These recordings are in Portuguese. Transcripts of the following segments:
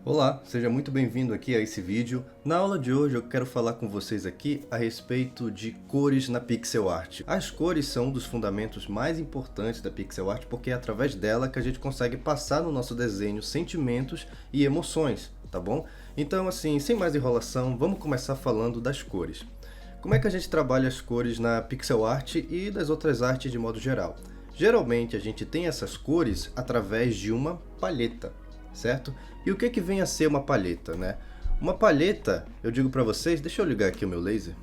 Olá, seja muito bem-vindo aqui a esse vídeo. Na aula de hoje eu quero falar com vocês aqui a respeito de cores na pixel art. As cores são um dos fundamentos mais importantes da pixel art porque é através dela que a gente consegue passar no nosso desenho sentimentos e emoções, tá bom? Então assim, sem mais enrolação, vamos começar falando das cores. Como é que a gente trabalha as cores na pixel art e das outras artes de modo geral? Geralmente a gente tem essas cores através de uma palheta, certo? E o que vem a ser uma palheta, né? Uma palheta, eu digo para vocês, deixa eu ligar aqui o meu laser.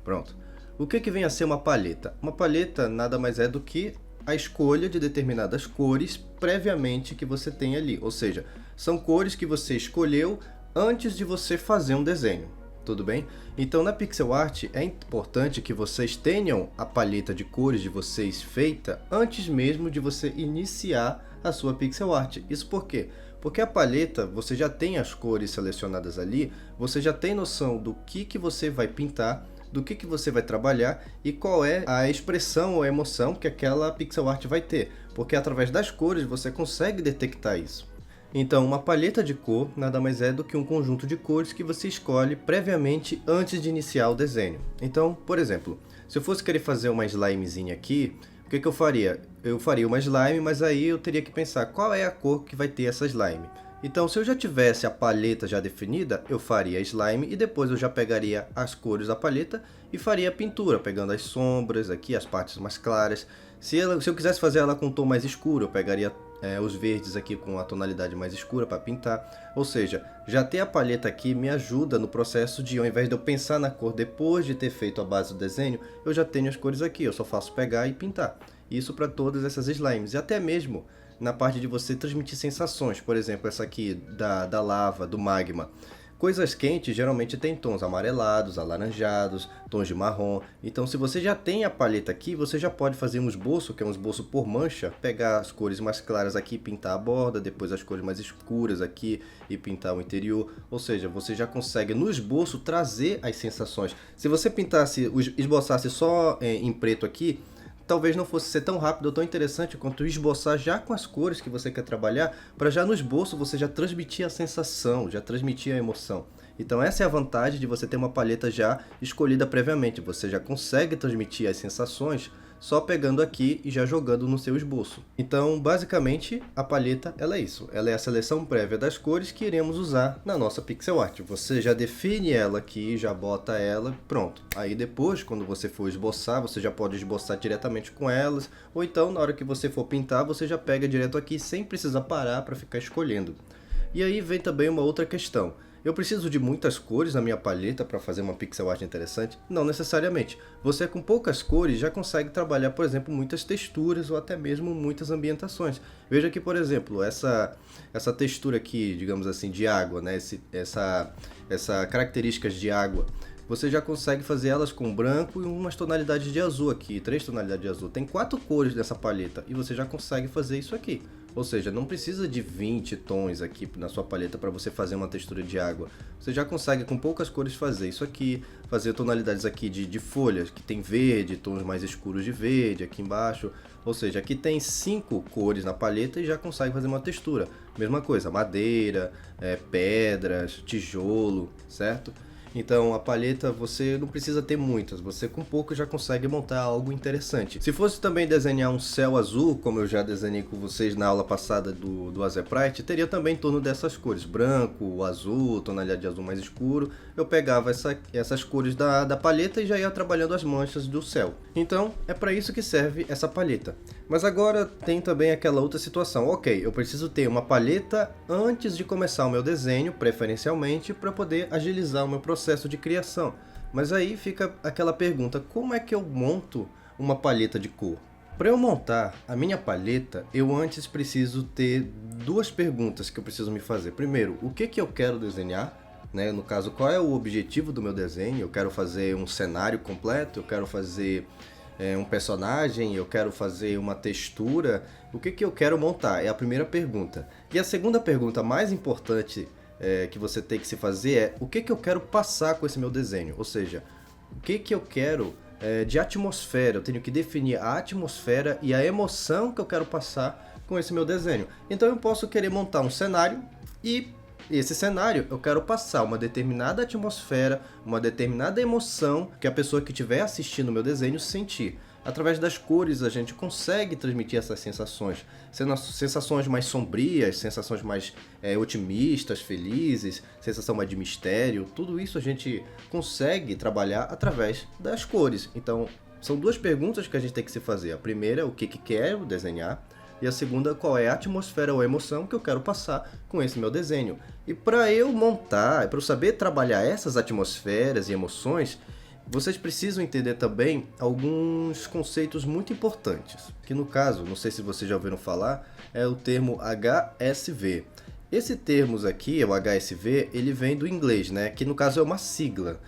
Pronto. O que vem a ser uma palheta? Uma palheta nada mais é do que a escolha de determinadas cores previamente que você tem ali. Ou seja, são cores que você escolheu antes de você fazer um desenho. Tudo bem? Então na pixel art é importante que vocês tenham a palheta de cores de vocês feita antes mesmo de você iniciar a sua pixel art. Isso por quê? Porque a palheta, você já tem as cores selecionadas ali, você já tem noção do que você vai pintar, do que você vai trabalhar e qual é a expressão ou a emoção que aquela pixel art vai ter. Porque através das cores você consegue detectar isso. Então, uma palheta de cor nada mais é do que um conjunto de cores que você escolhe previamente antes de iniciar o desenho. Então, por exemplo, se eu fosse querer fazer uma slimezinha aqui, o que eu faria? Eu faria uma slime, mas aí eu teria que pensar qual é a cor que vai ter essa slime. Então, se eu já tivesse a palheta já definida, eu faria a slime e depois eu já pegaria as cores da palheta e faria a pintura, pegando as sombras aqui, as partes mais claras. Se eu quisesse fazer ela com um tom mais escuro, eu pegaria os verdes aqui com a tonalidade mais escura para pintar. Ou seja, já ter a palheta aqui me ajuda no processo de, ao invés de eu pensar na cor depois de ter feito a base do desenho, eu já tenho as cores aqui, eu só faço pegar e pintar. Isso para todas essas slimes, e até mesmo na parte de você transmitir sensações. Por exemplo, essa aqui da lava, do magma. Coisas quentes geralmente tem tons amarelados, alaranjados, tons de marrom. Então se você já tem a palheta aqui, você já pode fazer um esboço, que é um esboço por mancha, pegar as cores mais claras aqui e pintar a borda, depois as cores mais escuras aqui e pintar o interior. Ou seja, você já consegue no esboço trazer as sensações. Se você pintasse, esboçasse só em preto aqui, talvez não fosse ser tão rápido ou tão interessante quanto esboçar já com as cores que você quer trabalhar, para já no esboço você já transmitir a sensação, já transmitir a emoção. Então essa é a vantagem de você ter uma palheta já escolhida previamente, você já consegue transmitir as sensações só pegando aqui e já jogando no seu esboço. Então basicamente a palheta ela é isso, ela é a seleção prévia das cores que iremos usar na nossa pixel art. Você já define ela aqui, já bota ela, pronto. Aí depois quando você for esboçar, você já pode esboçar diretamente com elas, ou então na hora que você for pintar você já pega direto aqui sem precisar parar para ficar escolhendo. E aí vem também uma outra questão. Eu preciso de muitas cores na minha palheta para fazer uma pixel art interessante? Não necessariamente. Você com poucas cores já consegue trabalhar, por exemplo, muitas texturas ou até mesmo muitas ambientações. Veja aqui, por exemplo, essa textura aqui, digamos assim, de água, né? Essa características de água. Você já consegue fazer elas com branco e umas tonalidades de azul aqui, 3 tonalidades de azul. Tem 4 cores nessa palheta e você já consegue fazer isso aqui. Ou seja, não precisa de 20 tons aqui na sua palheta para você fazer uma textura de água. Você já consegue com poucas cores fazer isso aqui, fazer tonalidades aqui de folhas, que tem verde, tons mais escuros de verde aqui embaixo. Ou seja, aqui tem 5 cores na palheta e já consegue fazer uma textura. Mesma coisa, madeira, pedras, tijolo, certo? Então a palheta você não precisa ter muitas, você com pouco já consegue montar algo interessante. Se fosse também desenhar um céu azul, como eu já desenhei com vocês na aula passada do Azeprite, teria também em torno dessas cores, branco, azul, tonalidade de azul mais escuro. Eu pegava essas cores da palheta e já ia trabalhando as manchas do céu. Então é para isso que serve essa palheta. Mas agora tem também aquela outra situação. Ok, eu preciso ter uma palheta antes de começar o meu desenho, preferencialmente, para poder agilizar o meu processo de criação. Mas aí fica aquela pergunta, como é que eu monto uma palheta de cor? Para eu montar a minha palheta, eu antes preciso ter duas perguntas que eu preciso me fazer. Primeiro, o que eu quero desenhar? Né? No caso, qual é o objetivo do meu desenho? Eu quero fazer um cenário completo? Eu quero fazer um personagem, eu quero fazer uma textura, o que eu quero montar? É a primeira pergunta. E a segunda pergunta mais importante que você tem que se fazer é o que eu quero passar com esse meu desenho? Ou seja, o que eu quero de atmosfera? Eu tenho que definir a atmosfera e a emoção que eu quero passar com esse meu desenho. Então eu posso querer montar um cenário e E esse cenário, eu quero passar uma determinada atmosfera, uma determinada emoção que a pessoa que estiver assistindo o meu desenho sentir. Através das cores a gente consegue transmitir essas sensações, sensações mais sombrias, sensações mais otimistas, felizes, sensação mais de mistério, tudo isso a gente consegue trabalhar através das cores. Então, são duas perguntas que a gente tem que se fazer. A primeira, o que quero desenhar, e a segunda, qual é a atmosfera ou emoção que eu quero passar com esse meu desenho. E para eu montar, para eu saber trabalhar essas atmosferas e emoções, vocês precisam entender também alguns conceitos muito importantes, que no caso, não sei se vocês já ouviram falar, é o termo HSV. Esse termo aqui, o HSV, ele vem do inglês, né? Que no caso é uma sigla.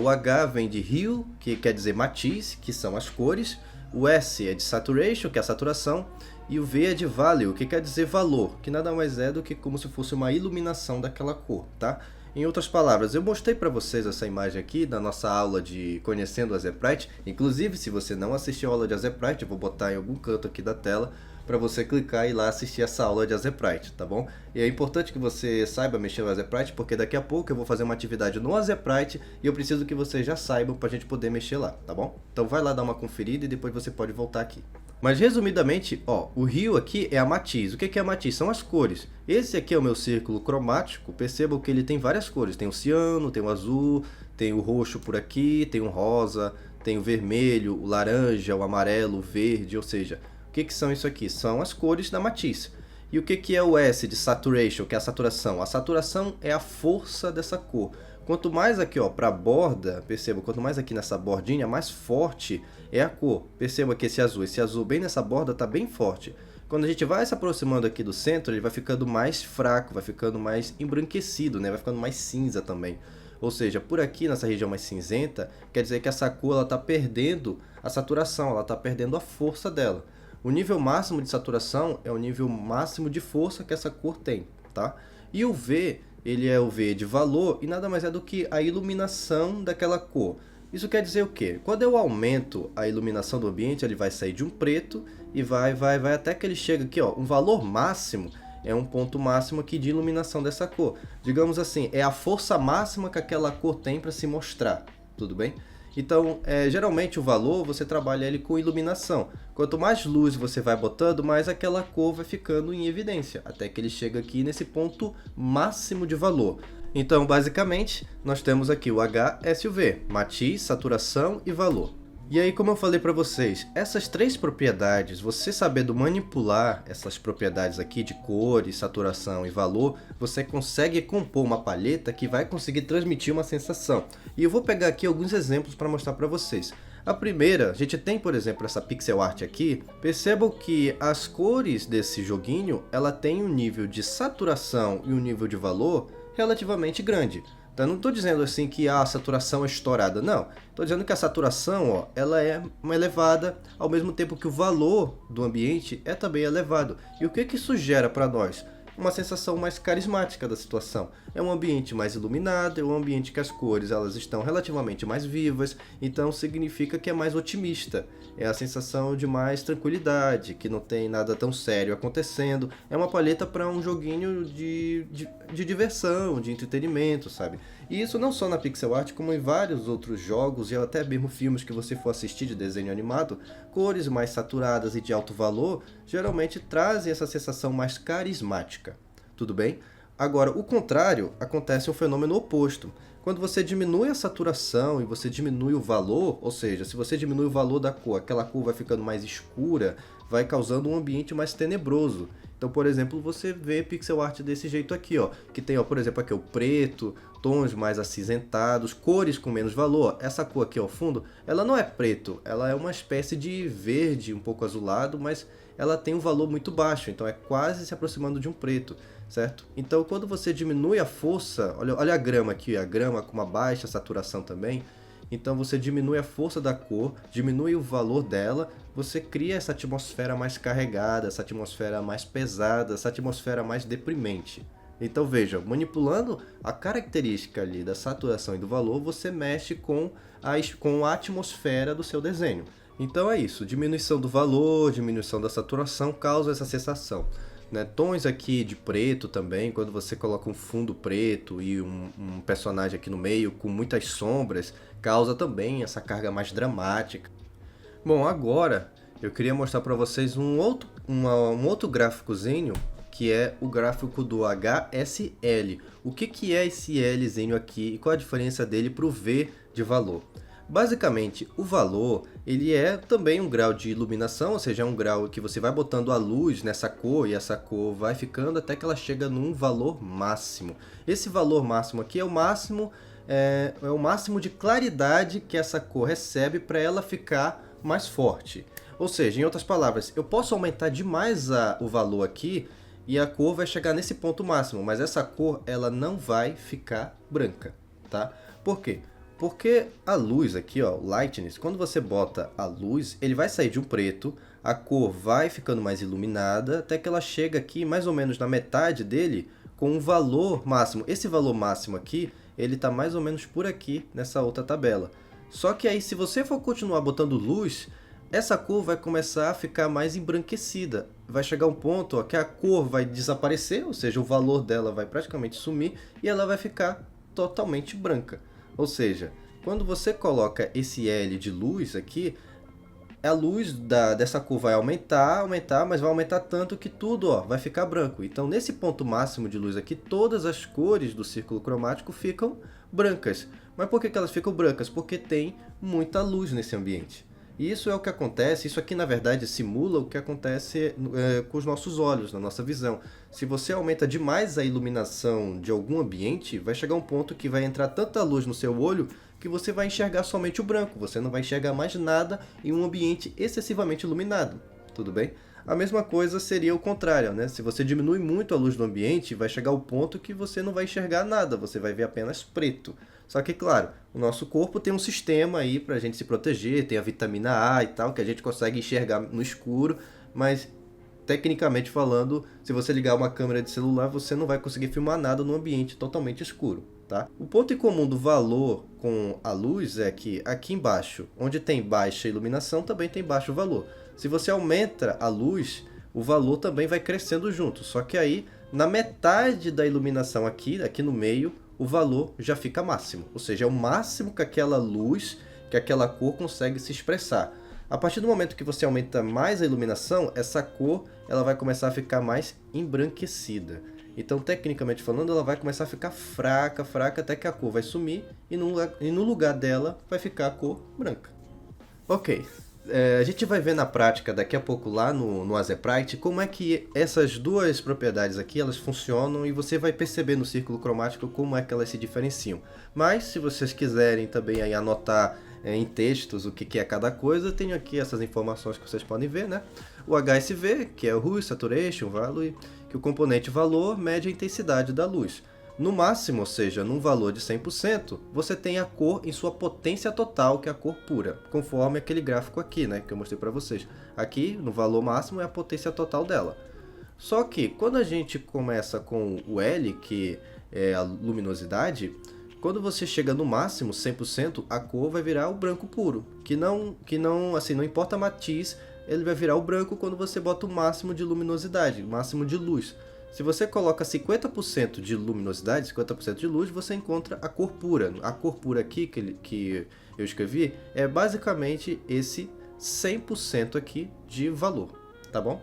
O H vem de hue, que quer dizer matiz, que são as cores. O S é de saturation, que é a saturação. E o V é de value, que quer dizer valor, que nada mais é do que como se fosse uma iluminação daquela cor, tá? Em outras palavras, eu mostrei para vocês essa imagem aqui da nossa aula de Conhecendo a Zeprite. Inclusive, se você não assistiu a aula de Zeprite, eu vou botar em algum canto aqui da tela para você clicar e ir lá assistir essa aula de Zeprite, tá bom? E é importante que você saiba mexer no Zeprite, porque daqui a pouco eu vou fazer uma atividade no Zeprite e eu preciso que vocês já saibam para a gente poder mexer lá, tá bom? Então vai lá dar uma conferida e depois você pode voltar aqui. Mas resumidamente, ó, o rio aqui é a matiz. O que é a matiz? São as cores. Esse aqui é o meu círculo cromático. Percebam que ele tem várias cores. Tem o ciano, tem o azul, tem o roxo por aqui, tem o rosa, tem o vermelho, o laranja, o amarelo, o verde, ou seja, o que são isso aqui? São as cores da matiz. E o que é o S de saturation, que é a saturação? A saturação é a força dessa cor. Quanto mais aqui para a borda, perceba, quanto mais aqui nessa bordinha, mais forte é a cor. Perceba que esse azul bem nessa borda está bem forte. Quando a gente vai se aproximando aqui do centro, ele vai ficando mais fraco, vai ficando mais embranquecido, né? Vai ficando mais cinza também. Ou seja, por aqui nessa região mais cinzenta, quer dizer que essa cor está perdendo a saturação, ela está perdendo a força dela. O nível máximo de saturação é o nível máximo de força que essa cor tem, tá? E o V, ele é o V de valor e nada mais é do que a iluminação daquela cor. Isso quer dizer o quê? Quando eu aumento a iluminação do ambiente, ele vai sair de um preto e vai até que ele chega aqui, ó, um valor máximo é um ponto máximo aqui de iluminação dessa cor. Digamos assim, é a força máxima que aquela cor tem para se mostrar, tudo bem? Então, geralmente o valor você trabalha ele com iluminação. Quanto mais luz você vai botando, mais aquela cor vai ficando em evidência, até que ele chega aqui nesse ponto máximo de valor. Então, basicamente, nós temos aqui o H, S e o V, matiz, saturação e valor. E aí, como eu falei para vocês, essas três propriedades, você sabendo manipular essas propriedades aqui de cores, saturação e valor, você consegue compor uma palheta que vai conseguir transmitir uma sensação. E eu vou pegar aqui alguns exemplos para mostrar para vocês. A primeira, a gente tem, por exemplo, essa pixel art aqui. Percebam que as cores desse joguinho, ela tem um nível de saturação e um nível de valor relativamente grande. Então, não estou dizendo assim que a saturação é estourada, não. Estou dizendo que a saturação, ó, ela é elevada, ao mesmo tempo que o valor do ambiente é também elevado. E o que isso gera para nós? Uma sensação mais carismática da situação. É um ambiente mais iluminado, é um ambiente que as cores elas estão relativamente mais vivas, então significa que é mais otimista. É a sensação de mais tranquilidade, que não tem nada tão sério acontecendo. É uma palheta para um joguinho de diversão, de entretenimento, sabe? E isso não só na pixel art, como em vários outros jogos e até mesmo filmes que você for assistir de desenho animado, cores mais saturadas e de alto valor geralmente trazem essa sensação mais carismática. Tudo bem? Agora, o contrário, acontece um fenômeno oposto. Quando você diminui a saturação e você diminui o valor, ou seja, se você diminui o valor da cor, aquela cor vai ficando mais escura, vai causando um ambiente mais tenebroso. Então, por exemplo, você vê pixel art desse jeito aqui, ó, que tem, ó, por exemplo, aqui o preto, tons mais acinzentados, cores com menos valor. Essa cor aqui ao fundo, ela não é preto, ela é uma espécie de verde um pouco azulado, mas ela tem um valor muito baixo, então é quase se aproximando de um preto, certo? Então, quando você diminui a força, olha a grama aqui, a grama com uma baixa saturação também, então você diminui a força da cor, diminui o valor dela, você cria essa atmosfera mais carregada, essa atmosfera mais pesada, essa atmosfera mais deprimente. Então veja, manipulando a característica ali da saturação e do valor, você mexe com a atmosfera do seu desenho. Então é isso, diminuição do valor, diminuição da saturação causa essa sensação. né? Tons aqui de preto também, quando você coloca um fundo preto e um personagem aqui no meio com muitas sombras, causa também essa carga mais dramática. Bom, agora eu queria mostrar para vocês um outro gráficozinho, que é o gráfico do HSL. O que é esse Lzinho aqui e qual a diferença dele para o V de valor? Basicamente, o valor ele é também um grau de iluminação, ou seja, é um grau que você vai botando a luz nessa cor e essa cor vai ficando até que ela chega num valor máximo. Esse valor máximo aqui é o máximo de claridade que essa cor recebe para ela ficar mais forte. Ou seja, em outras palavras, eu posso aumentar demais o valor aqui e a cor vai chegar nesse ponto máximo, mas essa cor ela não vai ficar branca, tá? Por quê? Porque a luz aqui, ó, o lightness, quando você bota a luz, ele vai sair de um preto, a cor vai ficando mais iluminada, até que ela chega aqui mais ou menos na metade dele com um valor máximo. Esse valor máximo aqui, ele tá mais ou menos por aqui nessa outra tabela. Só que aí, se você for continuar botando luz, essa cor vai começar a ficar mais embranquecida. Vai chegar um ponto, ó, que a cor vai desaparecer, ou seja, o valor dela vai praticamente sumir e ela vai ficar totalmente branca. Ou seja, quando você coloca esse L de luz aqui, a luz dessa cor vai aumentar, mas vai aumentar tanto que tudo, ó, vai ficar branco. Então, nesse ponto máximo de luz aqui, todas as cores do círculo cromático ficam brancas. Mas por que elas ficam brancas? Porque tem muita luz nesse ambiente. E isso é o que acontece, isso aqui na verdade simula o que acontece com os nossos olhos, na nossa visão. Se você aumenta demais a iluminação de algum ambiente, vai chegar um ponto que vai entrar tanta luz no seu olho que você vai enxergar somente o branco, você não vai enxergar mais nada em um ambiente excessivamente iluminado, tudo bem? A mesma coisa seria o contrário, né? Se você diminui muito a luz do ambiente, vai chegar ao ponto que você não vai enxergar nada, você vai ver apenas preto. Só que, claro, o nosso corpo tem um sistema aí pra gente se proteger, tem a vitamina A e tal, que a gente consegue enxergar no escuro, mas tecnicamente falando, se você ligar uma câmera de celular, você não vai conseguir filmar nada no ambiente totalmente escuro, tá? O ponto em comum do valor com a luz é que aqui embaixo, onde tem baixa iluminação, também tem baixo valor. Se você aumenta a luz, o valor também vai crescendo junto, só que aí, na metade da iluminação aqui no meio, o valor já fica máximo, ou seja, é o máximo que aquela luz, que aquela cor consegue se expressar. A partir do momento que você aumenta mais a iluminação, essa cor ela vai começar a ficar mais embranquecida. Então, tecnicamente falando, ela vai começar a ficar fraca, até que a cor vai sumir e no lugar dela vai ficar a cor branca. Ok. A gente vai ver na prática daqui a pouco lá no Azeprite como é que essas duas propriedades aqui elas funcionam e você vai perceber no círculo cromático como é que elas se diferenciam. Mas se vocês quiserem também aí anotar em textos o que é cada coisa, eu tenho aqui essas informações que vocês podem ver, né? O HSV, que é o Hue, Saturation, Value, que o componente valor mede a intensidade da luz. No máximo, ou seja, num valor de 100%, você tem a cor em sua potência total, que é a cor pura, conforme aquele gráfico aqui, né, que eu mostrei para vocês. Aqui, no valor máximo, é a potência total dela. Só que, quando a gente começa com o L, que é a luminosidade, quando você chega no máximo, 100%, a cor vai virar o branco puro, que não importa a matiz, ele vai virar o branco quando você bota o máximo de luminosidade, o máximo de luz. Se você coloca 50% de luminosidade, 50% de luz, você encontra a cor pura. A cor pura aqui que eu escrevi é basicamente esse 100% aqui de valor, tá bom?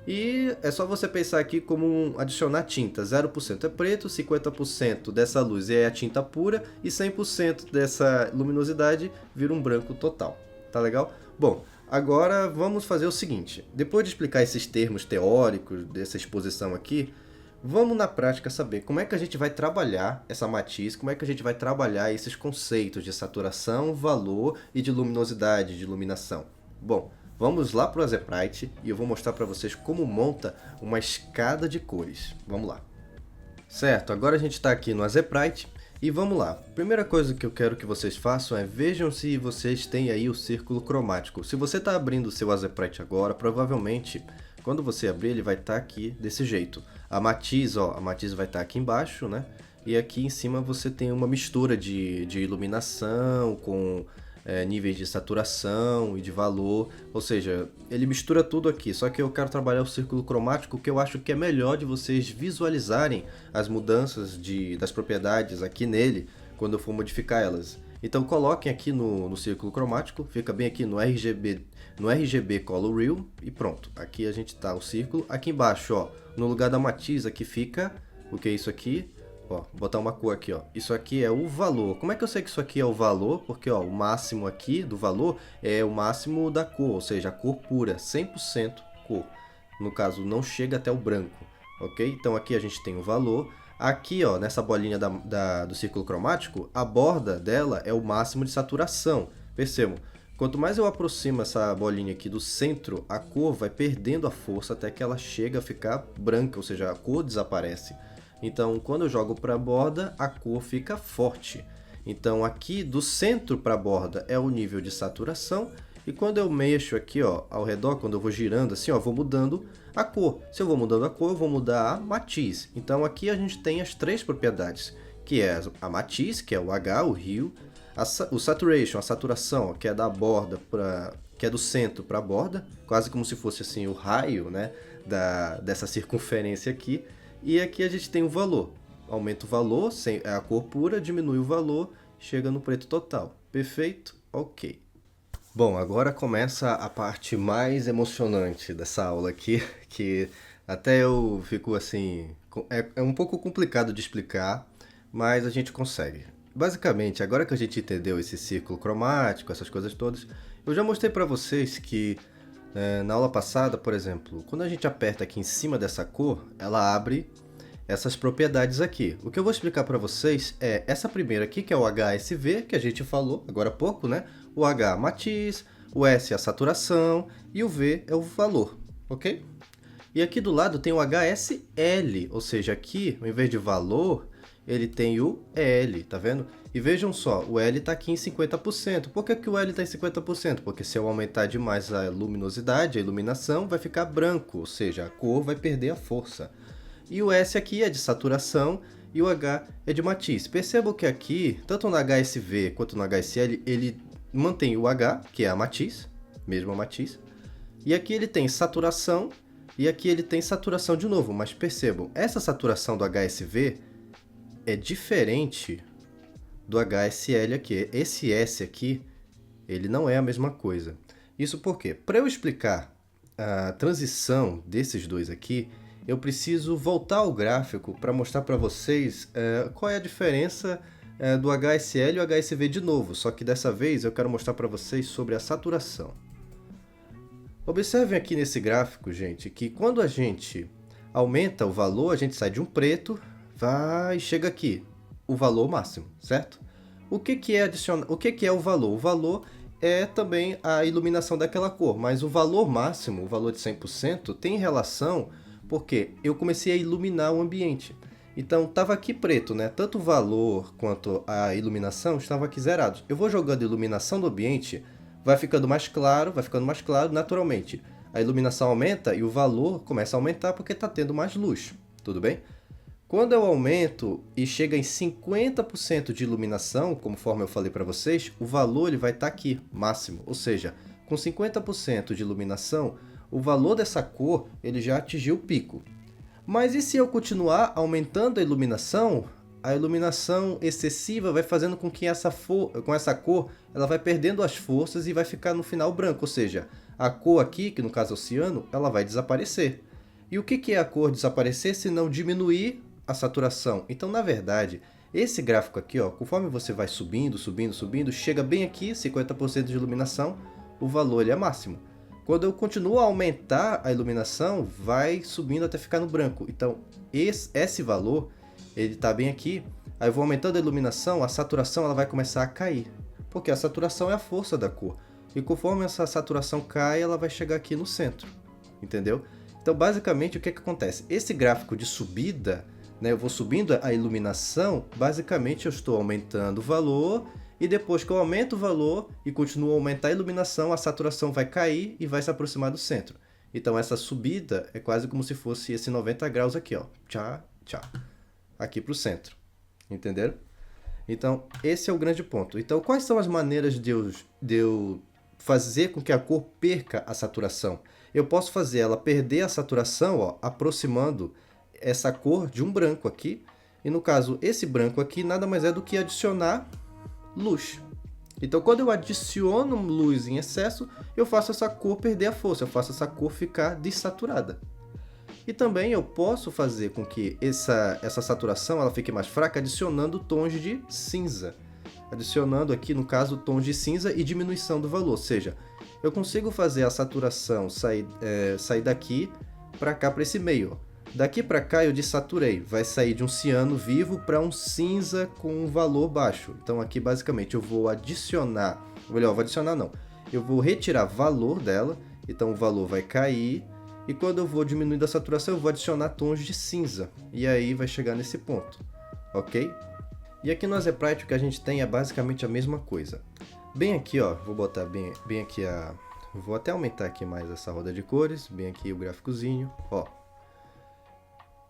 E é só você pensar aqui como adicionar tinta. 0% é preto, 50% dessa luz é a tinta pura e 100% dessa luminosidade vira um branco total. Tá legal? Bom, agora vamos fazer o seguinte. Depois de explicar esses termos teóricos dessa exposição aqui, vamos na prática saber como é que a gente vai trabalhar essa matiz, como é que a gente vai trabalhar esses conceitos de saturação, valor e de luminosidade, de iluminação. Bom, vamos lá para o Azeprite e eu vou mostrar para vocês como monta uma escada de cores. Vamos lá. Certo, agora a gente está aqui no Azeprite e vamos lá. Primeira coisa que eu quero que vocês façam é vejam se vocês têm aí o círculo cromático. Se você está abrindo o seu Azeprite agora, provavelmente quando você abrir ele vai estar aqui desse jeito. A matiz vai estar aqui embaixo, né? E aqui em cima você tem uma mistura de iluminação com níveis de saturação e de valor, ou seja, ele mistura tudo aqui, só que eu quero trabalhar o círculo cromático, que eu acho que é melhor de vocês visualizarem as mudanças das propriedades aqui nele, quando eu for modificar elas. Então coloquem aqui no círculo cromático, fica bem aqui no RGB Color Wheel e pronto. Aqui a gente tá o círculo, aqui embaixo, ó, no lugar da matiz aqui fica, o que é isso aqui? Ó, vou botar uma cor aqui, ó. Isso aqui é o valor. Como é que eu sei que isso aqui é o valor? Porque, ó, o máximo aqui do valor é o máximo da cor, ou seja, a cor pura, 100% cor. No caso, não chega até o branco, ok? Então aqui a gente tem o valor. Aqui, ó, nessa bolinha do círculo cromático, a borda dela é o máximo de saturação. Percebam, quanto mais eu aproximo essa bolinha aqui do centro, a cor vai perdendo a força até que ela chega a ficar branca, ou seja, a cor desaparece. Então, quando eu jogo para a borda, a cor fica forte. Então, aqui do centro para a borda é o nível de saturação. E quando eu mexo aqui, ó, ao redor, quando eu vou girando assim, ó, vou mudando a cor. Se eu vou mudando a cor, eu vou mudar a matiz. Então, aqui a gente tem as três propriedades, que é a matiz, que é o H, o Hue, o Saturation, a saturação, que é da borda que é do centro para a borda, quase como se fosse assim o raio, né, dessa circunferência aqui. E aqui a gente tem o valor. Aumenta o valor, a cor pura, diminui o valor, chega no preto total. Perfeito? Ok. Bom, agora começa a parte mais emocionante dessa aula aqui, que até eu fico assim... É um pouco complicado de explicar, mas a gente consegue. Basicamente, agora que a gente entendeu esse círculo cromático, essas coisas todas, eu já mostrei para vocês que na aula passada, por exemplo, quando a gente aperta aqui em cima dessa cor, ela abre essas propriedades aqui. O que eu vou explicar para vocês é essa primeira aqui, que é o HSV, que a gente falou agora há pouco, né? O H, matiz, o S, a saturação, e o V é o valor, ok? E aqui do lado tem o HSL, ou seja, aqui, ao invés de valor, ele tem o L, tá vendo? E vejam só, o L está aqui em 50%. Por que o L está em 50%? Porque se eu aumentar demais a luminosidade, a iluminação, vai ficar branco, ou seja, a cor vai perder a força. E o S aqui é de saturação e o H é de matiz. Percebam que aqui, tanto no HSV quanto no HSL, ele mantém o H, que é a matiz, mesmo a matiz. E aqui ele tem saturação e aqui ele tem saturação de novo. Mas percebam, essa saturação do HSV é diferente do HSL aqui. Esse S aqui, ele não é a mesma coisa. Isso porque, para eu explicar a transição desses dois aqui, eu preciso voltar ao gráfico para mostrar para vocês qual é a diferença do HSL e o HSV de novo. Só que dessa vez eu quero mostrar para vocês sobre a saturação. Observem aqui nesse gráfico, gente, que quando a gente aumenta o valor, a gente sai de um preto, vai e chega aqui, o valor máximo, certo? O que é o valor? O valor é também a iluminação daquela cor, mas o valor máximo, o valor de 100%, tem relação porque eu comecei a iluminar o ambiente. Então estava aqui preto, né? Tanto o valor quanto a iluminação estavam aqui zerados. Eu vou jogando a iluminação do ambiente, vai ficando mais claro naturalmente. A iluminação aumenta e o valor começa a aumentar porque está tendo mais luz, tudo bem? Quando eu aumento e chega em 50% de iluminação, conforme eu falei para vocês, o valor ele vai estar aqui, máximo. Ou seja, com 50% de iluminação, o valor dessa cor ele já atingiu o pico. Mas e se eu continuar aumentando a iluminação excessiva vai fazendo com que com essa cor ela vai perdendo as forças e vai ficar no final branco. Ou seja, a cor aqui, que no caso é o ciano, ela vai desaparecer. E o que é a cor desaparecer se não diminuir a saturação? Então, na verdade, esse gráfico aqui, ó, conforme você vai subindo, chega bem aqui, 50% de iluminação, o valor ele é máximo. Quando eu continuo a aumentar a iluminação, vai subindo até ficar no branco. Então, esse valor, ele está bem aqui. Aí eu vou aumentando a iluminação, a saturação ela vai começar a cair. Porque a saturação é a força da cor. E conforme essa saturação cai, ela vai chegar aqui no centro. Entendeu? Então, basicamente, o que acontece? Esse gráfico de subida, né, eu vou subindo a iluminação, basicamente eu estou aumentando o valor... E depois que eu aumento o valor e continuo a aumentar a iluminação, a saturação vai cair e vai se aproximar do centro. Então essa subida é quase como se fosse esse 90 graus aqui, ó. Tchá, tchá. Aqui para o centro. Entenderam? Então, esse é o grande ponto. Então, quais são as maneiras de eu fazer com que a cor perca a saturação? Eu posso fazer ela perder a saturação, ó, aproximando essa cor de um branco aqui. E no caso, esse branco aqui nada mais é do que adicionar luz. Então, quando eu adiciono luz em excesso, eu faço essa cor perder a força, eu faço essa cor ficar desaturada. E também eu posso fazer com que essa saturação ela fique mais fraca adicionando tons de cinza. Adicionando aqui, no caso, tons de cinza e diminuição do valor. Ou seja, eu consigo fazer a saturação sair daqui para cá, para esse meio. Daqui para cá eu desaturei. Vai sair de um ciano vivo para um cinza com um valor baixo. Então aqui basicamente eu vou adicionar... Melhor, vou adicionar não. Eu vou retirar valor dela. Então o valor vai cair. E quando eu vou diminuindo a saturação, eu vou adicionar tons de cinza. E aí vai chegar nesse ponto, ok? E aqui no Azeprite o que a gente tem é basicamente a mesma coisa. Bem aqui, ó, vou botar bem aqui a... Vou até aumentar aqui mais essa roda de cores. Bem aqui o gráficozinho, ó.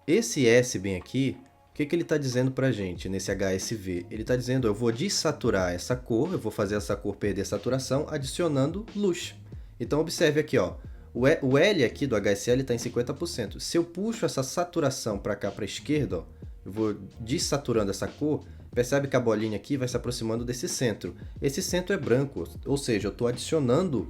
Esse S bem aqui, o que ele está dizendo pra gente nesse HSV? Ele está dizendo, eu vou desaturar essa cor, eu vou fazer essa cor perder saturação adicionando luz. Então observe aqui, ó. O L aqui do HSL está em 50%. Se eu puxo essa saturação para cá para a esquerda, ó, eu vou desaturando essa cor, percebe que a bolinha aqui vai se aproximando desse centro. Esse centro é branco, ou seja, eu estou adicionando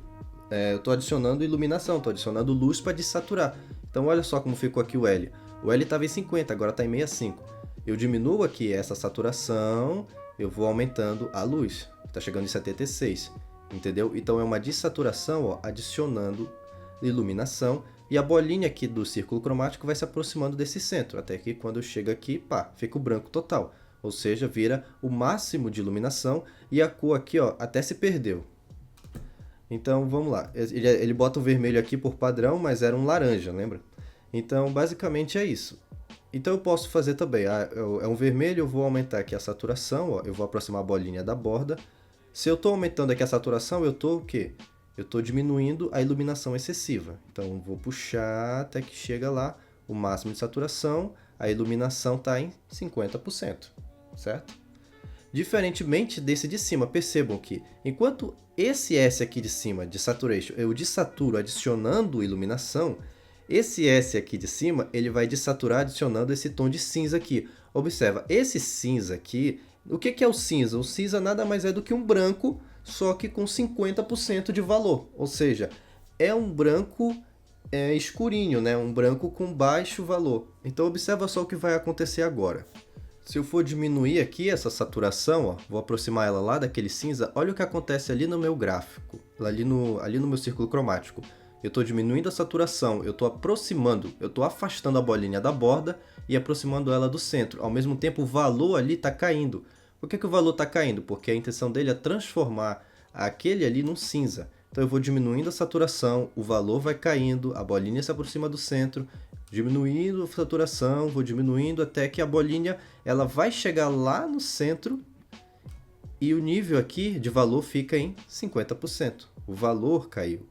iluminação, estou adicionando luz para desaturar. Então olha só como ficou aqui o L. O L estava em 50, agora está em 65. Eu diminuo aqui essa saturação, eu vou aumentando a luz. Está chegando em 76, entendeu? Então é uma desaturação, ó, adicionando iluminação, e a bolinha aqui do círculo cromático vai se aproximando desse centro, até que quando chega aqui, pá, fica o branco total, ou seja, vira o máximo de iluminação, e a cor aqui, ó, até se perdeu. Então, vamos lá, ele bota o vermelho aqui por padrão, mas era um laranja, lembra? Então, basicamente é isso. Então eu posso fazer também, é um vermelho, eu vou aumentar aqui a saturação, ó, eu vou aproximar a bolinha da borda. Se eu estou aumentando aqui a saturação, eu estou o quê? Eu estou diminuindo a iluminação excessiva. Então, vou puxar até que chega lá o máximo de saturação. A iluminação está em 50%, certo? Diferentemente desse de cima, percebam que enquanto esse S aqui de cima, de saturation, eu desaturo adicionando iluminação, esse S aqui de cima, ele vai desaturar adicionando esse tom de cinza aqui. Observa, esse cinza aqui, o que é o cinza? O cinza nada mais é do que um branco, só que com 50% de valor, ou seja, é um branco escurinho, né? Um branco com baixo valor. Então observa só o que vai acontecer agora. Se eu for diminuir aqui essa saturação, ó, vou aproximar ela lá daquele cinza, olha o que acontece ali no meu gráfico, ali no meu círculo cromático. Eu estou diminuindo a saturação, eu estou aproximando, eu estou afastando a bolinha da borda e aproximando ela do centro. Ao mesmo tempo o valor ali está caindo. Por que o valor está caindo? Porque a intenção dele é transformar aquele ali num cinza. Então eu vou diminuindo a saturação, o valor vai caindo, a bolinha se aproxima do centro, diminuindo a saturação, vou diminuindo até que a bolinha ela vai chegar lá no centro e o nível aqui de valor fica em 50%. O valor caiu,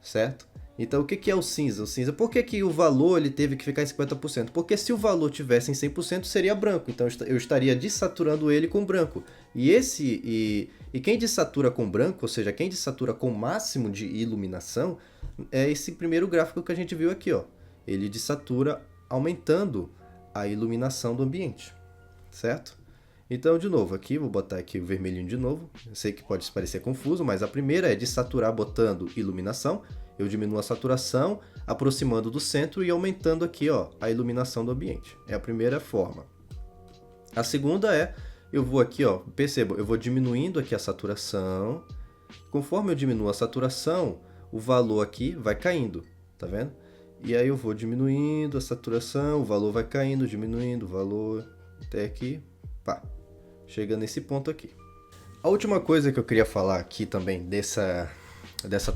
certo? Então, o que é o cinza? O cinza, por que o valor ele teve que ficar em 50%? Porque se o valor tivesse em 100%, seria branco. Então, eu estaria desaturando ele com branco. E quem desatura com branco, ou seja, quem desatura com o máximo de iluminação, é esse primeiro gráfico que a gente viu aqui, ó. Ele desatura aumentando a iluminação do ambiente, certo? Então, de novo, aqui, vou botar aqui o vermelhinho de novo. Eu sei que pode parecer confuso, mas a primeira é desaturar botando iluminação. Eu diminuo a saturação, aproximando do centro e aumentando aqui, ó, a iluminação do ambiente. É a primeira forma. A segunda é, eu vou aqui, ó, perceba, eu vou diminuindo aqui a saturação. Conforme eu diminuo a saturação, o valor aqui vai caindo, tá vendo? E aí eu vou diminuindo a saturação, o valor vai caindo, diminuindo o valor até aqui, pá, chega nesse ponto aqui. A última coisa que eu queria falar aqui também dessa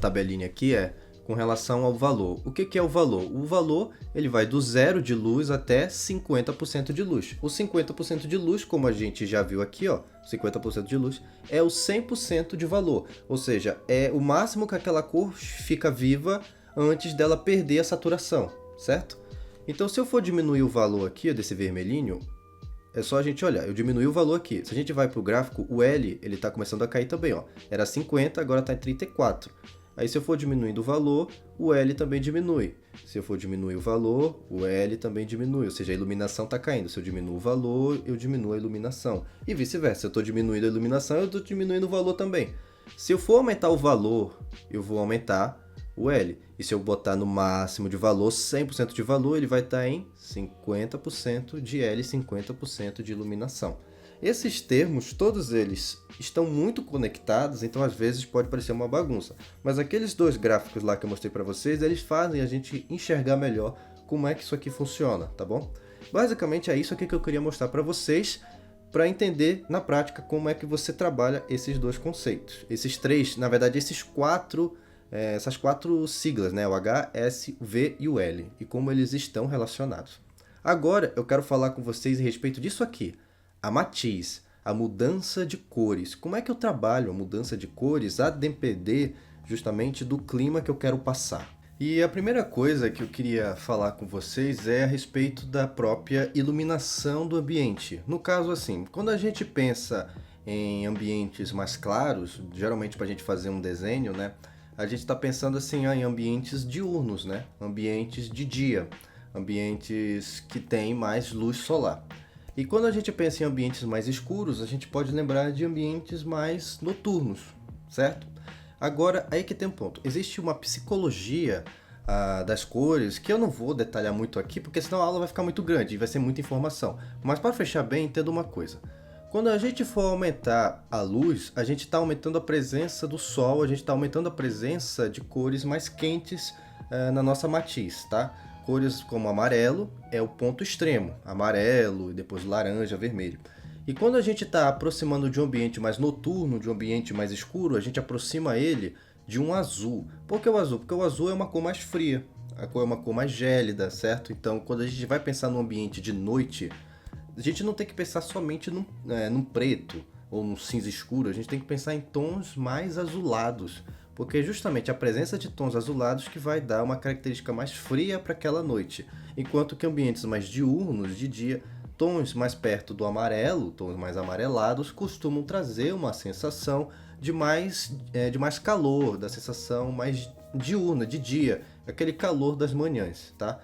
tabelinha aqui é com relação ao valor. O que é o valor? O valor ele vai do 0 de luz até 50% de luz. O 50% de luz, como a gente já viu aqui, ó, 50% de luz é o 100% de valor. Ou seja, é o máximo que aquela cor fica viva antes dela perder a saturação, certo? Então, se eu for diminuir o valor aqui, ó, desse vermelhinho, é só a gente olhar. Eu diminui o valor aqui. Se a gente vai para o gráfico, o L ele está começando a cair também. Ó. Era 50, agora está em 34. Aí se eu for diminuindo o valor, o L também diminui. Se eu for diminuir o valor, o L também diminui. Ou seja, a iluminação está caindo. Se eu diminuo o valor, eu diminuo a iluminação. E vice-versa. Se eu estou diminuindo a iluminação, eu estou diminuindo o valor também. Se eu for aumentar o valor, eu vou aumentar o L. E se eu botar no máximo de valor, 100% de valor, ele vai estar em 50% de L e 50% de iluminação. Esses termos, todos eles estão muito conectados, então às vezes pode parecer uma bagunça. Mas aqueles dois gráficos lá que eu mostrei para vocês, eles fazem a gente enxergar melhor como é que isso aqui funciona, tá bom? Basicamente é isso aqui que eu queria mostrar para vocês, para entender na prática como é que você trabalha esses dois conceitos. Esses três, na verdade, essas quatro siglas, né? O H, S, o V e o L, e como eles estão relacionados. Agora eu quero falar com vocês a respeito disso aqui, a matiz, a mudança de cores. Como é que eu trabalho a mudança de cores a depender justamente do clima que eu quero passar? E a primeira coisa que eu queria falar com vocês é a respeito da própria iluminação do ambiente. No caso assim, quando a gente pensa em ambientes mais claros, geralmente para a gente fazer um desenho, né? A gente está pensando assim em ambientes diurnos, né? Ambientes de dia, ambientes que têm mais luz solar. E quando a gente pensa em ambientes mais escuros, a gente pode lembrar de ambientes mais noturnos, certo? Agora, aí que tem um ponto. Existe uma psicologia das cores, que eu não vou detalhar muito aqui, porque senão a aula vai ficar muito grande e vai ser muita informação. Mas para fechar bem, entenda uma coisa. Quando a gente for aumentar a luz, a gente está aumentando a presença do sol, a gente está aumentando a presença de cores mais quentes na nossa matiz, tá? Cores como amarelo é o ponto extremo, amarelo, e depois laranja, vermelho. E quando a gente está aproximando de um ambiente mais noturno, de um ambiente mais escuro, a gente aproxima ele de um azul. Por que o azul? Porque o azul é uma cor mais fria, a cor é uma cor mais gélida, certo? Então, quando a gente vai pensar num ambiente de noite, a gente não tem que pensar somente num preto ou num cinza escuro, a gente tem que pensar em tons mais azulados, porque é justamente a presença de tons azulados que vai dar uma característica mais fria para aquela noite, enquanto que ambientes mais diurnos, de dia, tons mais perto do amarelo, tons mais amarelados, costumam trazer uma sensação de mais calor, da sensação mais diurna, de dia, aquele calor das manhãs, tá?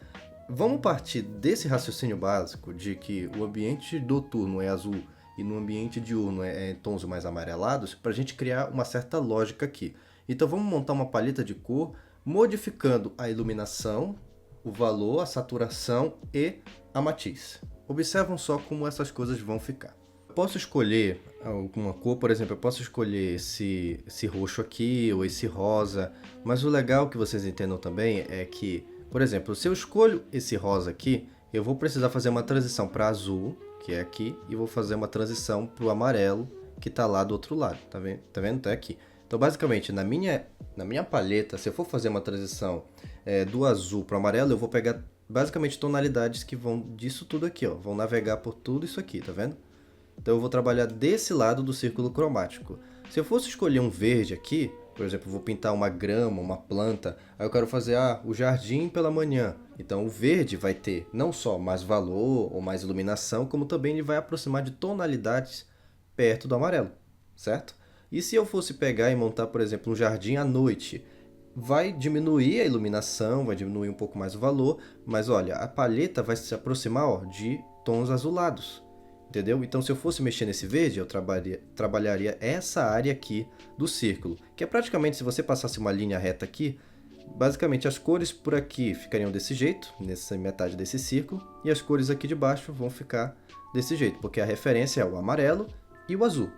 Vamos partir desse raciocínio básico de que o ambiente noturno é azul e no ambiente diurno é tons mais amarelados, para a gente criar uma certa lógica aqui. Então vamos montar uma paleta de cor modificando a iluminação, o valor, a saturação e a matiz. Observam só como essas coisas vão ficar. Eu posso escolher alguma cor, por exemplo, eu posso escolher esse roxo aqui ou esse rosa, mas o legal que vocês entendam também é que, por exemplo, se eu escolho esse rosa aqui, eu vou precisar fazer uma transição para azul, que é aqui, e vou fazer uma transição para o amarelo, que está lá do outro lado, tá vendo? Tá vendo? Tá aqui. Então, basicamente, na minha paleta, se eu for fazer uma transição do azul para o amarelo, eu vou pegar basicamente tonalidades que vão disso tudo aqui, ó, vão navegar por tudo isso aqui, tá vendo? Então eu vou trabalhar desse lado do círculo cromático. Se eu fosse escolher um verde aqui, por exemplo, eu vou pintar uma grama, uma planta, aí eu quero fazer o jardim pela manhã. Então o verde vai ter não só mais valor ou mais iluminação, como também ele vai aproximar de tonalidades perto do amarelo, certo? E se eu fosse pegar e montar, por exemplo, um jardim à noite, vai diminuir a iluminação, vai diminuir um pouco mais o valor, mas olha, a paleta vai se aproximar, ó, de tons azulados, entendeu? Então se eu fosse mexer nesse verde, eu trabalharia essa área aqui do círculo, que é praticamente, se você passasse uma linha reta aqui, basicamente as cores por aqui ficariam desse jeito, nessa metade desse círculo, e as cores aqui de baixo vão ficar desse jeito, porque a referência é o amarelo e o azul,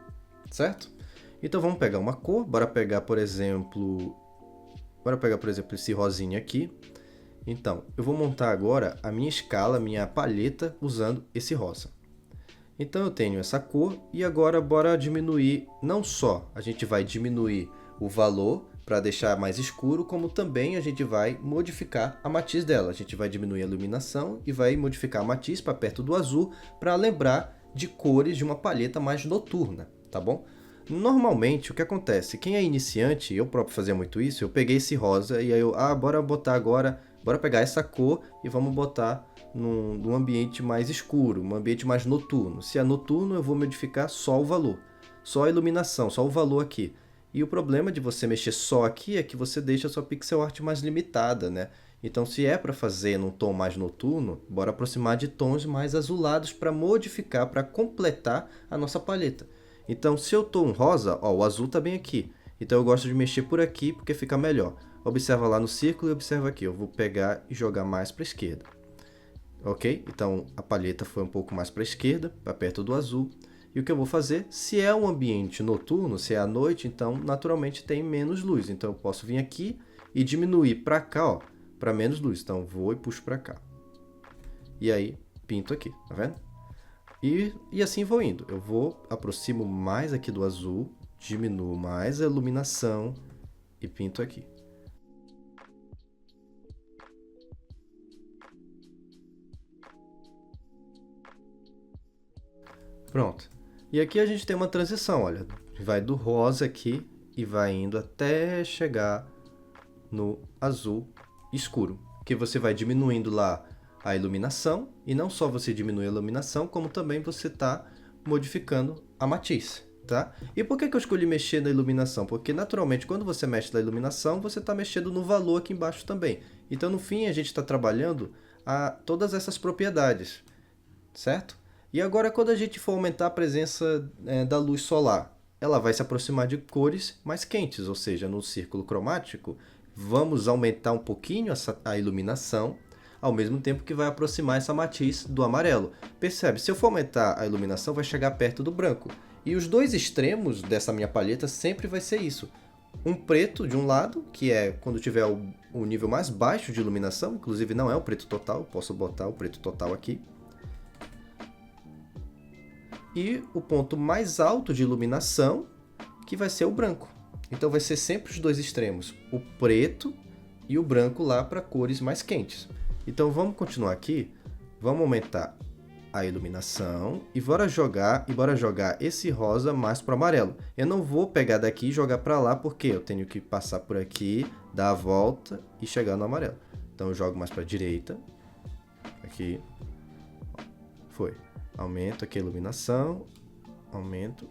certo? Então vamos pegar uma cor, bora pegar, por exemplo, esse rosinha aqui. Então, eu vou montar agora a minha escala, a minha paleta, usando esse rosa. Então eu tenho essa cor e agora bora diminuir, não só a gente vai diminuir o valor para deixar mais escuro, como também a gente vai modificar a matiz dela. A gente vai diminuir a iluminação e vai modificar a matiz para perto do azul, para lembrar de cores de uma paleta mais noturna, tá bom? Normalmente, o que acontece? Quem é iniciante, eu próprio fazia muito isso, eu peguei esse rosa e aí bora Bora pegar essa cor e vamos botar num ambiente mais escuro, um ambiente mais noturno. Se é noturno, eu vou modificar só o valor, só a iluminação, só o valor aqui. E o problema de você mexer só aqui é que você deixa a sua pixel art mais limitada, né? Então, se é para fazer num tom mais noturno, bora aproximar de tons mais azulados para modificar, para completar a nossa paleta. Então, se eu estou um rosa, ó, o azul está bem aqui. Então, eu gosto de mexer por aqui porque fica melhor. Observa lá no círculo e observa aqui. Eu vou pegar e jogar mais para a esquerda. Ok? Então, a paleta foi um pouco mais para a esquerda, para perto do azul. E o que eu vou fazer? Se é um ambiente noturno, se é à noite, então, naturalmente, tem menos luz. Então, eu posso vir aqui e diminuir para cá, ó, para menos luz. Então, vou e puxo para cá. E aí, pinto aqui, tá vendo? E assim vou indo. Eu vou, aproximo mais aqui do azul, diminuo mais a iluminação e pinto aqui. Pronto. E aqui a gente tem uma transição, olha. Vai do rosa aqui e vai indo até chegar no azul escuro. Que você vai diminuindo lá a iluminação. E não só você diminui a iluminação, como também você está modificando a matiz. Tá? E por que eu escolhi mexer na iluminação? Porque naturalmente quando você mexe na iluminação, você está mexendo no valor aqui embaixo também. Então no fim a gente está trabalhando todas essas propriedades, certo? E agora quando a gente for aumentar a presença da luz solar, ela vai se aproximar de cores mais quentes, ou seja, no círculo cromático, vamos aumentar um pouquinho a iluminação, ao mesmo tempo que vai aproximar essa matiz do amarelo. Percebe? Se eu for aumentar a iluminação, vai chegar perto do branco. E os dois extremos dessa minha paleta sempre vai ser isso. Um preto de um lado, que é quando tiver o nível mais baixo de iluminação, inclusive não é o preto total, posso botar o preto total aqui. E o ponto mais alto de iluminação, que vai ser o branco. Então vai ser sempre os dois extremos, o preto e o branco lá para cores mais quentes. Então vamos continuar aqui, vamos aumentar a iluminação e bora jogar esse rosa mais para o amarelo. Eu não vou pegar daqui e jogar para lá porque eu tenho que passar por aqui, dar a volta e chegar no amarelo. Então eu jogo mais para a direita, aqui, foi. Aumento aqui a iluminação, aumento.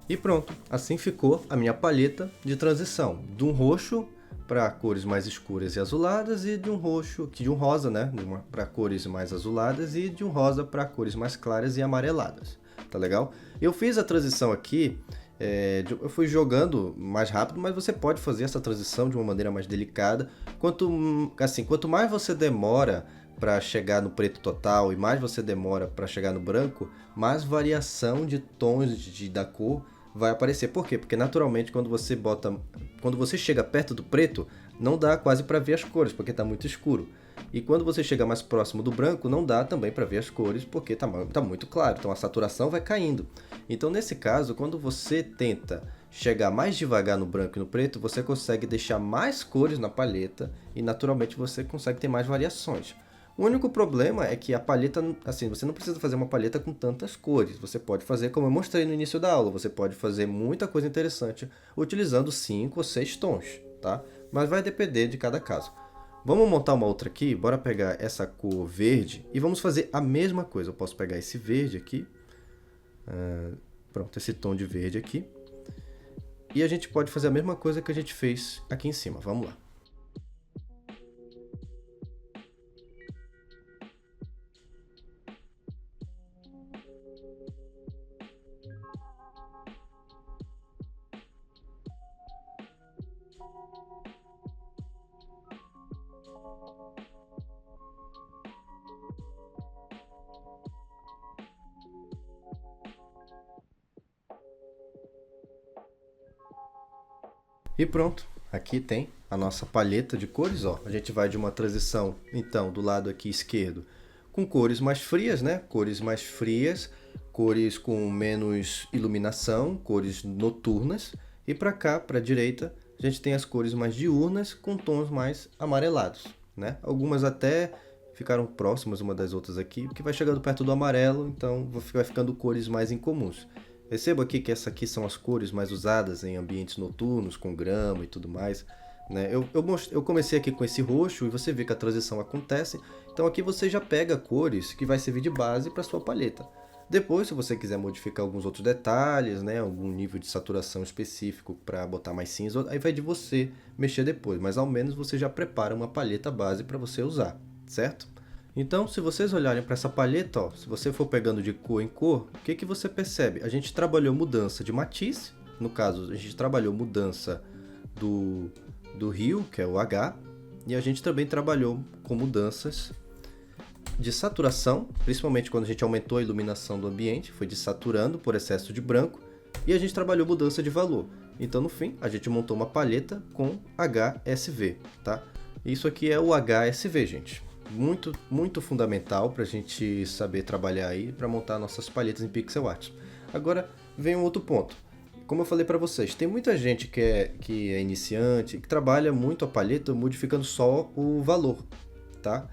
E pronto, assim ficou a minha paleta de transição, de um roxo para cores mais escuras e azuladas e de um rosa, né, para cores mais azuladas e de um rosa para cores mais claras e amareladas. Tá legal? Eu fiz a transição aqui. Eu fui jogando mais rápido, mas você pode fazer essa transição de uma maneira mais delicada. Quanto mais você demora para chegar no preto total e mais você demora para chegar no branco, mais variação de tons da cor vai aparecer. Por quê? Porque naturalmente quando você chega perto do preto, não dá quase para ver as cores, porque está muito escuro. E quando você chega mais próximo do branco, não dá também para ver as cores, porque está muito claro, então a saturação vai caindo. Então nesse caso, quando você tenta chegar mais devagar no branco e no preto, você consegue deixar mais cores na paleta e naturalmente você consegue ter mais variações. O único problema é que a paleta, assim, você não precisa fazer uma paleta com tantas cores. Você pode fazer, como eu mostrei no início da aula, você pode fazer muita coisa interessante utilizando 5 ou 6 tons, tá? Mas vai depender de cada caso. Vamos montar uma outra aqui, bora pegar essa cor verde e vamos fazer a mesma coisa. Eu posso pegar esse verde aqui, pronto, esse tom de verde aqui. E a gente pode fazer a mesma coisa que a gente fez aqui em cima, vamos lá. E pronto, aqui tem a nossa paleta de cores, ó. A gente vai de uma transição, então, do lado aqui esquerdo, com cores mais frias, né? Cores mais frias, cores com menos iluminação, cores noturnas. E para cá, para a direita, a gente tem as cores mais diurnas com tons mais amarelados, né? Algumas até ficaram próximas uma das outras aqui, que vai chegando perto do amarelo, então vai ficando cores mais incomuns. Perceba aqui que essas aqui são as cores mais usadas em ambientes noturnos, com grama e tudo mais, né? Eu comecei aqui com esse roxo e você vê que a transição acontece, então aqui você já pega cores que vai servir de base para sua palheta. Depois, se você quiser modificar alguns outros detalhes, né, algum nível de saturação específico para botar mais cinza, aí vai de você mexer depois, mas ao menos você já prepara uma palheta base para você usar, certo? Então, se vocês olharem para essa palheta, ó, se você for pegando de cor em cor, o que que você percebe? A gente trabalhou mudança de matiz, no caso, a gente trabalhou mudança do Hue, que é o H, e a gente também trabalhou com mudanças de saturação, principalmente quando a gente aumentou a iluminação do ambiente, foi desaturando por excesso de branco, e a gente trabalhou mudança de valor. Então, no fim, a gente montou uma palheta com HSV, tá? Isso aqui é o HSV, gente. Muito, muito fundamental para a gente saber trabalhar aí, para montar nossas palhetas em pixel art. Agora, vem um outro ponto. Como eu falei para vocês, tem muita gente que é iniciante, que trabalha muito a palheta modificando só o valor, tá?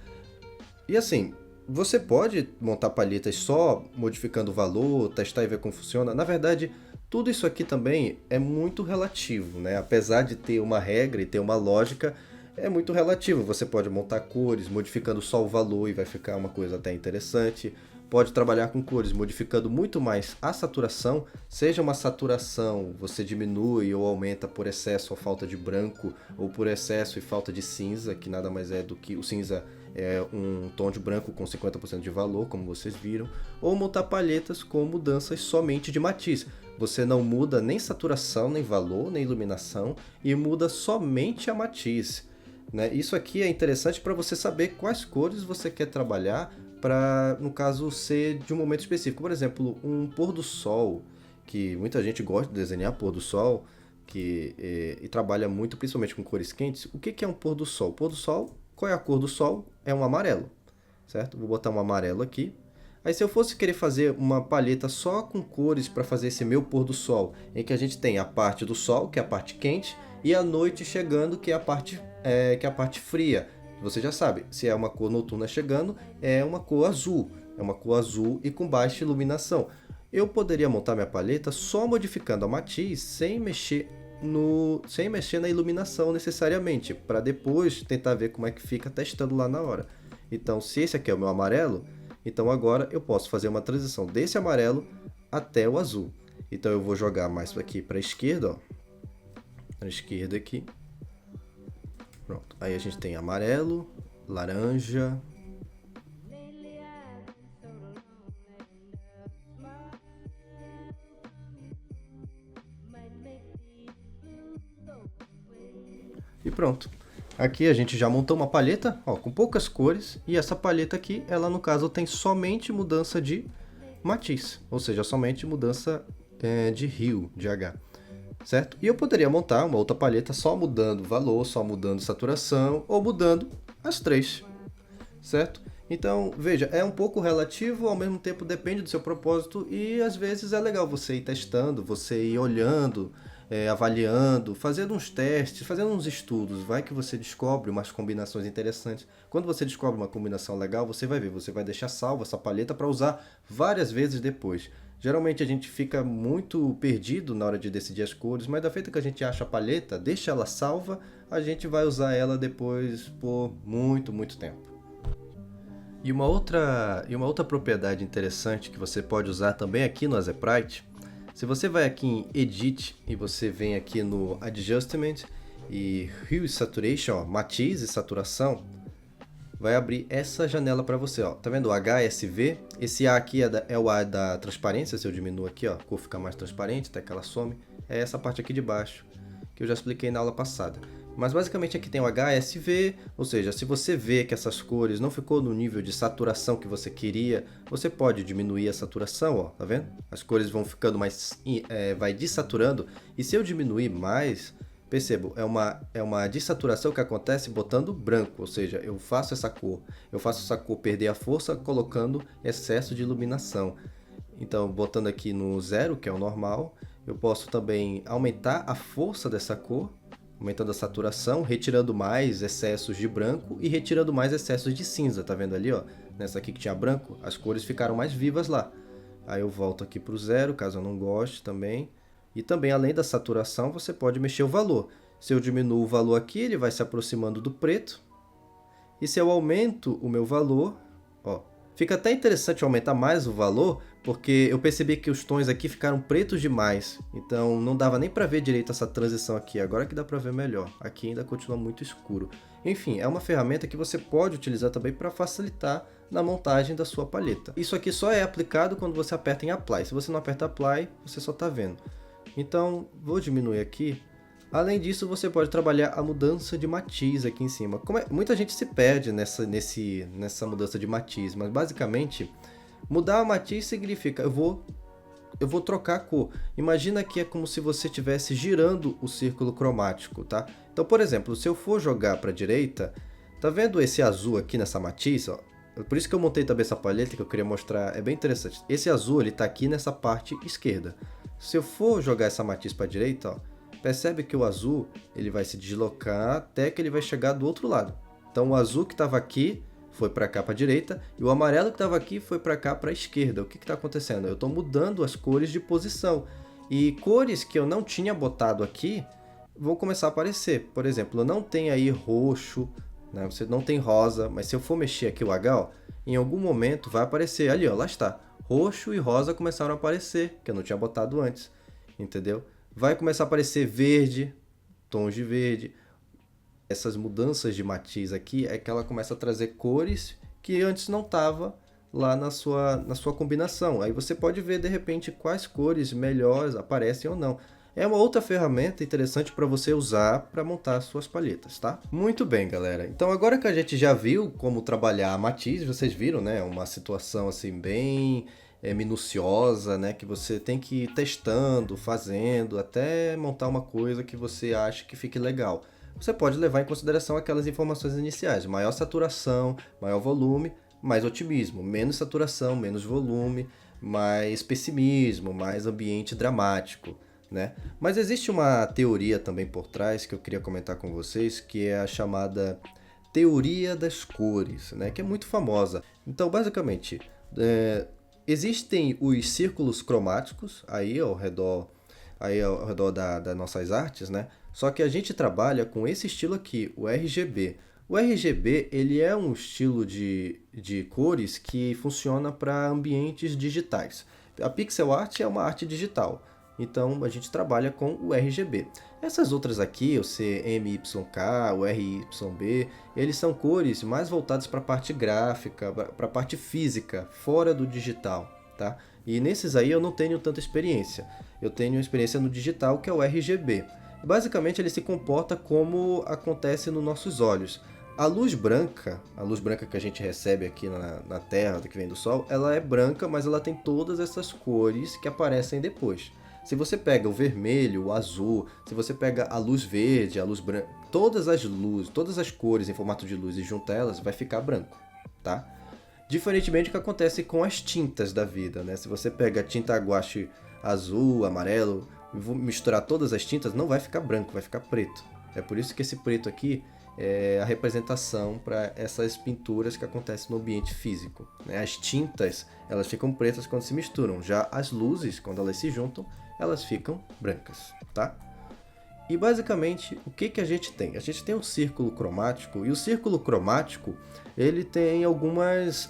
E assim, você pode montar palhetas só modificando o valor, testar e ver como funciona. Na verdade, tudo isso aqui também é muito relativo, né? Apesar de ter uma regra e ter uma lógica, é muito relativo. Você pode montar cores modificando só o valor e vai ficar uma coisa até interessante. Pode trabalhar com cores modificando muito mais a saturação, seja uma saturação você diminui ou aumenta por excesso ou falta de branco, ou por excesso e falta de cinza, que nada mais é do que o cinza é um tom de branco com 50% de valor, como vocês viram, ou montar palhetas com mudanças somente de matiz. Você não muda nem saturação, nem valor, nem iluminação, e muda somente a matiz, né? Isso aqui é interessante para você saber quais cores você quer trabalhar para, no caso, ser de um momento específico. Por exemplo, um pôr do sol, que muita gente gosta de desenhar pôr do sol, e trabalha muito, principalmente com cores quentes. O que é um pôr do sol? Pôr do sol, qual é a cor do sol? É um amarelo, certo? Vou botar um amarelo aqui. Aí se eu fosse querer fazer uma palheta só com cores para fazer esse meu pôr do sol, em que a gente tem a parte do sol, que é a parte quente, e a noite chegando, que é a parte fria. Você já sabe, se é uma cor noturna chegando, é uma cor azul. É uma cor azul e com baixa iluminação. Eu poderia montar minha palheta só modificando a matiz, sem mexer na iluminação necessariamente, para depois tentar ver como é que fica testando lá na hora. Então, se esse aqui é o meu amarelo, então agora eu posso fazer uma transição desse amarelo até o azul. Então eu vou jogar mais aqui para a esquerda, ó. Para a esquerda aqui. Pronto. Aí a gente tem amarelo, laranja. E pronto. Aqui a gente já montou uma palheta, ó, com poucas cores, e essa palheta aqui, ela no caso tem somente mudança de matiz, ou seja, somente mudança de hue, de H, certo? E eu poderia montar uma outra palheta só mudando valor, só mudando saturação, ou mudando as três, certo? Então, veja, é um pouco relativo, ao mesmo tempo depende do seu propósito, e às vezes é legal você ir testando, você ir olhando, avaliando, fazendo uns testes, fazendo uns estudos, vai que você descobre umas combinações interessantes. Quando você descobre uma combinação legal, você vai ver, você vai deixar salva essa palheta para usar várias vezes depois. Geralmente a gente fica muito perdido na hora de decidir as cores, mas da feita que a gente acha a palheta, deixa ela salva, a gente vai usar ela depois por muito, muito tempo. E uma outra propriedade interessante que você pode usar também aqui no Azeprite, se você vai aqui em Edit e você vem aqui no Adjustment e Hue Saturation, ó, matiz e saturação, vai abrir essa janela para você, ó. Tá vendo o HSV? Esse A aqui é o A da transparência, se eu diminuo aqui, ó, a cor fica mais transparente, até que ela some. É essa parte aqui de baixo, que eu já expliquei na aula passada. Mas basicamente aqui tem o HSV, ou seja, se você vê que essas cores não ficou no nível de saturação que você queria, você pode diminuir a saturação, ó, tá vendo? As cores vão ficando mais, vai desaturando, e se eu diminuir mais, percebo, é uma desaturação que acontece botando branco, ou seja, eu faço essa cor perder a força colocando excesso de iluminação. Então, botando aqui no 0, que é o normal, eu posso também aumentar a força dessa cor, aumentando a saturação, retirando mais excessos de branco e retirando mais excessos de cinza, tá vendo ali, ó? Nessa aqui que tinha branco, as cores ficaram mais vivas lá. Aí eu volto aqui para o 0, caso eu não goste também. E também, além da saturação, você pode mexer o valor. Se eu diminuo o valor aqui, ele vai se aproximando do preto. E se eu aumento o meu valor, ó, fica até interessante aumentar mais o valor, porque eu percebi que os tons aqui ficaram pretos demais. Então não dava nem para ver direito essa transição aqui. Agora que dá para ver melhor. Aqui ainda continua muito escuro. Enfim, é uma ferramenta que você pode utilizar também para facilitar na montagem da sua palheta. Isso aqui só é aplicado quando você aperta em Apply. Se você não aperta Apply, você só está vendo. Então, vou diminuir aqui. Além disso, você pode trabalhar a mudança de matiz aqui em cima. Muita gente se perde nessa mudança de matiz, mas basicamente, mudar a matiz significa eu vou trocar a cor. Imagina que é como se você estivesse girando o círculo cromático, tá? Então, por exemplo, se eu for jogar para a direita, tá vendo esse azul aqui nessa matiz, ó? Por isso que eu montei também essa palheta que eu queria mostrar, é bem interessante. Esse azul, ele tá aqui nessa parte esquerda. Se eu for jogar essa matiz para a direita, ó, percebe que o azul ele vai se deslocar até que ele vai chegar do outro lado. Então o azul que estava aqui foi para cá para a direita e o amarelo que estava aqui foi para cá para a esquerda. O que está acontecendo? Eu estou mudando as cores de posição. E cores que eu não tinha botado aqui vão começar a aparecer. Por exemplo, eu não tenho aí roxo, né? Você não tem rosa, mas se eu for mexer aqui o H, ó, em algum momento vai aparecer ali, ó, lá está. Roxo e rosa começaram a aparecer, que eu não tinha botado antes, entendeu? Vai começar a aparecer verde, tons de verde. Essas mudanças de matiz aqui é que ela começa a trazer cores que antes não estava lá na sua combinação. Aí você pode ver de repente quais cores melhores aparecem ou não. É uma outra ferramenta interessante para você usar para montar suas palhetas, tá? Muito bem, galera. Então agora que a gente já viu como trabalhar a matiz, vocês viram, né? Uma situação assim bem minuciosa, né? Que você tem que ir testando, fazendo, até montar uma coisa que você acha que fique legal. Você pode levar em consideração aquelas informações iniciais: maior saturação, maior volume, mais otimismo, menos saturação, menos volume, mais pessimismo, mais ambiente dramático, né? Mas existe uma teoria também por trás que eu queria comentar com vocês, que é a chamada teoria das cores, né? Que é muito famosa. Então, basicamente, existem os círculos cromáticos aí ao redor das nossas artes, né? Só que a gente trabalha com esse estilo aqui, o RGB. O RGB ele é um estilo de cores que funciona para ambientes digitais. A pixel art é uma arte digital. Então a gente trabalha com o RGB. Essas outras aqui, o CMYK, o RYB, eles são cores mais voltadas para a parte gráfica, para a parte física, fora do digital, tá? E nesses aí eu não tenho tanta experiência. Eu tenho experiência no digital, que é o RGB. Basicamente ele se comporta como acontece nos nossos olhos. A luz branca que a gente recebe aqui na Terra, que vem do Sol, ela é branca, mas ela tem todas essas cores que aparecem depois. Se você pega o vermelho, o azul, se você pega a luz verde, a luz branca, todas as luzes, todas as cores em formato de luz e junta elas, vai ficar branco, tá? Diferentemente do que acontece com as tintas da vida, né? Se você pega a tinta guache azul, amarelo, misturar todas as tintas, não vai ficar branco, vai ficar preto. É por isso que esse preto aqui é a representação para essas pinturas que acontecem no ambiente físico, né? As tintas, elas ficam pretas quando se misturam, já as luzes, quando elas se juntam, elas ficam brancas, tá? E basicamente, o que a gente tem? A gente tem um círculo cromático, e o círculo cromático, ele tem algumas